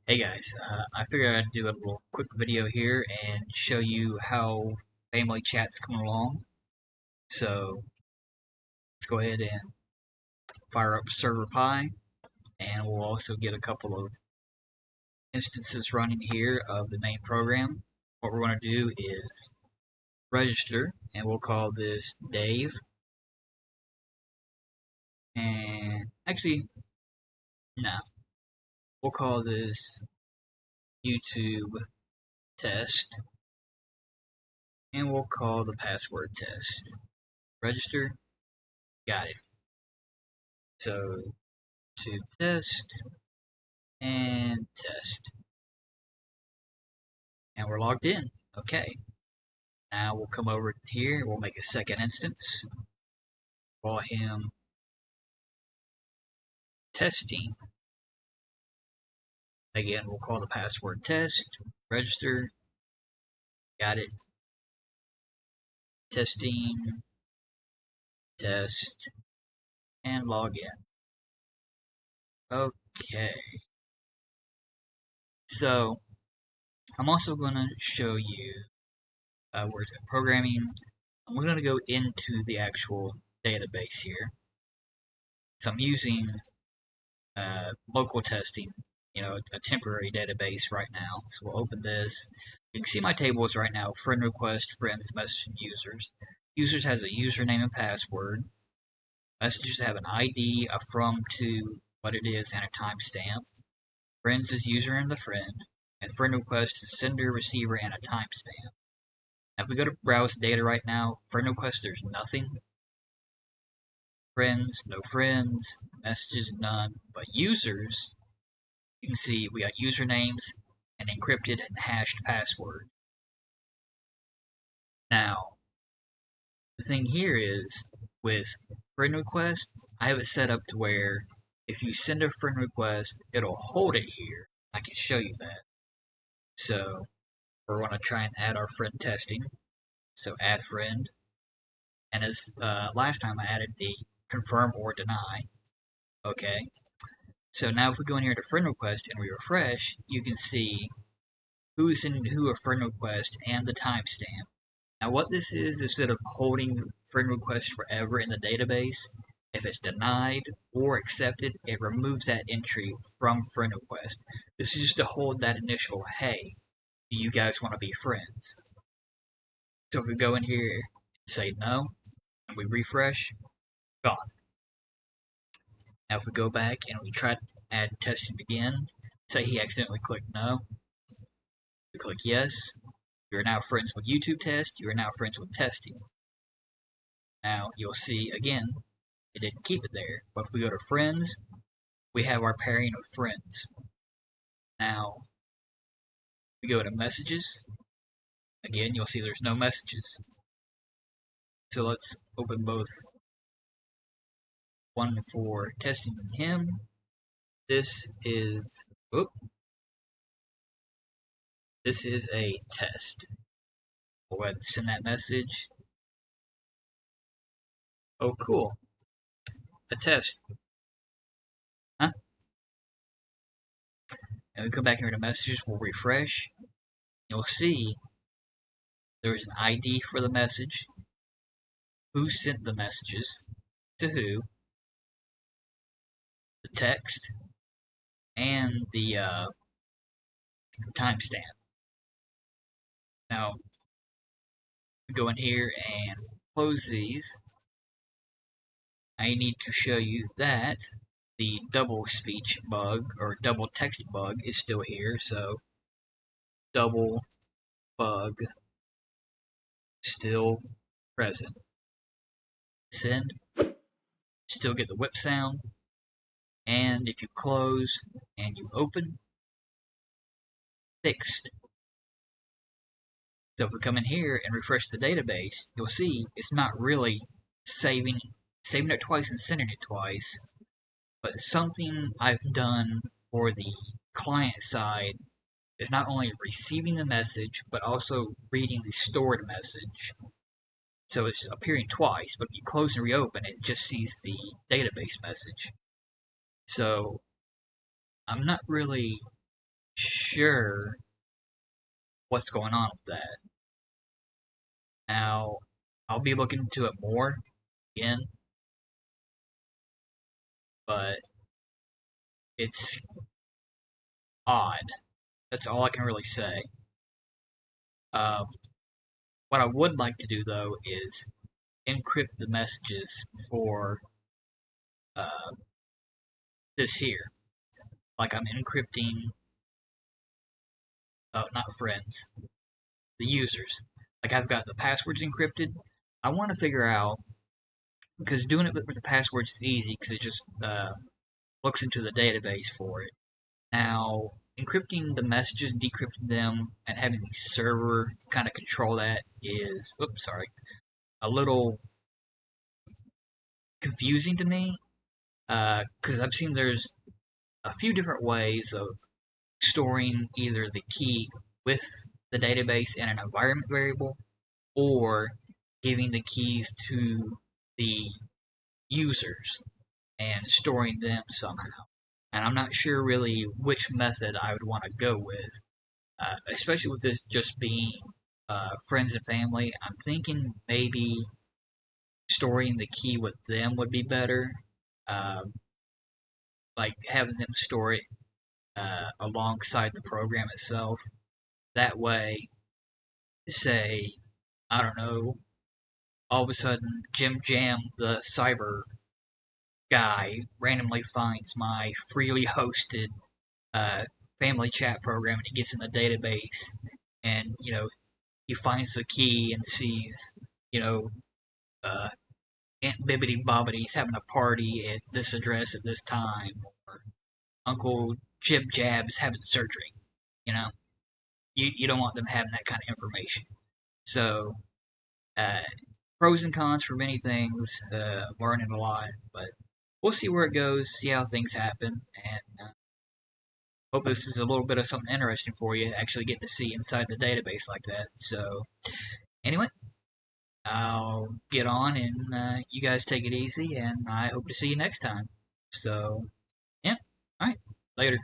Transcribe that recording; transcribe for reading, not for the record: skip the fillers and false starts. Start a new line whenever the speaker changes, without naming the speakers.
Hey guys, I figured I'd do a little quick video here and show you how Family Chat's coming along. So let's go ahead and fire up Server Pi, and we'll also get a couple of instances running here of the main program. What we're going to do is register, and we'll call this Dave. And actually, no, we'll call this YouTube test, and we'll call the password test. Register, got it. So to test and test. And we're logged in. Okay. Now we'll come over here. We'll make a second instance. Call him testing. Again, we'll call the password test. Register. Got it. Testing. Test. And log in. Okay. So, I'm also going to show you where's the programming. I'm going to go into the actual database here. So I'm using local testing, a temporary database right now. So we'll open this. You can see my tables right now: friend request, friends, message, and users. Users has a username and password. Messages have an ID, a from, to, what it is, and a timestamp. Friends is user and the friend. And friend request is sender, receiver, and a timestamp. Now if we go to browse data right now, friend request, there's nothing. Friends, no friends. Messages, none. But users, you can see we got usernames, an encrypted and hashed password. Now, the thing here is, with friend request, I have it set up to where if you send a friend request, it'll hold it here. I can show you that. So, we're going to try and add our friend testing. So, add friend. And as last time, I added the confirm or deny. Okay. So now if we go in here to friend request and we refresh, you can see who's sending who a friend request and the timestamp. Now what this is, instead of holding friend requests forever in the database, if it's denied or accepted, it removes that entry from friend request. This is just to hold that initial, hey, do you guys want to be friends? So if we go in here and say no, and we refresh, gone. Now if we go back and we try to add testing again, say he accidentally clicked no, we click yes, you are now friends with YouTube test, you are now friends with testing. Now you'll see again, it didn't keep it there, but if we go to friends, we have our pairing of friends. Now, we go to messages, again you'll see there's no messages. So let's open both, one for testing him. This is a test. We'll go ahead and send that message. Oh cool, a test. Huh? And we come back here to messages, we'll refresh. You'll see there's an ID for the message, who sent the messages, to who, the text, and the timestamp. Now, go in here and close these. I need to show you that the double speech bug or double text bug is still here. So, double bug still present. Send. Still get the whip sound. And if you close and you open, fixed. So if we come in here and refresh the database, you'll see it's not really saving it twice and sending it twice, but something I've done for the client side is not only receiving the message, but also reading the stored message. So it's appearing twice, but if you close and reopen, it just sees the database message. So I'm not really sure what's going on with that. Now, I'll be looking into it more again, but it's odd. That's all I can really say. Um, what I would like to do though is encrypt the messages for uh, this here. Like I'm encrypting, not friends, the users. Like I've got the passwords encrypted. I want to figure out because doing it with the passwords is easy because it just looks into the database for it. Now, encrypting the messages, decrypting them, and having the server kind of control that is, oops, sorry, a little confusing to me because I've seen there's a few different ways of storing either the key with the database in an environment variable or giving the keys to the users and storing them somehow. And I'm not sure really which method I would want to go with, especially with this just being friends and family. I'm thinking maybe storing the key with them would be better, um, like having them store it alongside the program itself. That way, say, I don't know, all of a sudden Jim Jam, the cyber guy, randomly finds my freely hosted uh, family chat program and he gets in the database and, he finds the key and sees, you know, uh, Aunt Bibbity Bobbity's having a party at this address at this time, or Uncle Jib Jab's having surgery. You know, you don't want them having that kind of information. So, uh, pros and cons for many things. Learning a lot, but we'll see where it goes, see how things happen, and hope this is a little bit of something interesting for you. Actually, get to see inside the database like that. So, anyway, I'll get on, and you guys take it easy, and I hope to see you next time. So, yeah, all right, later.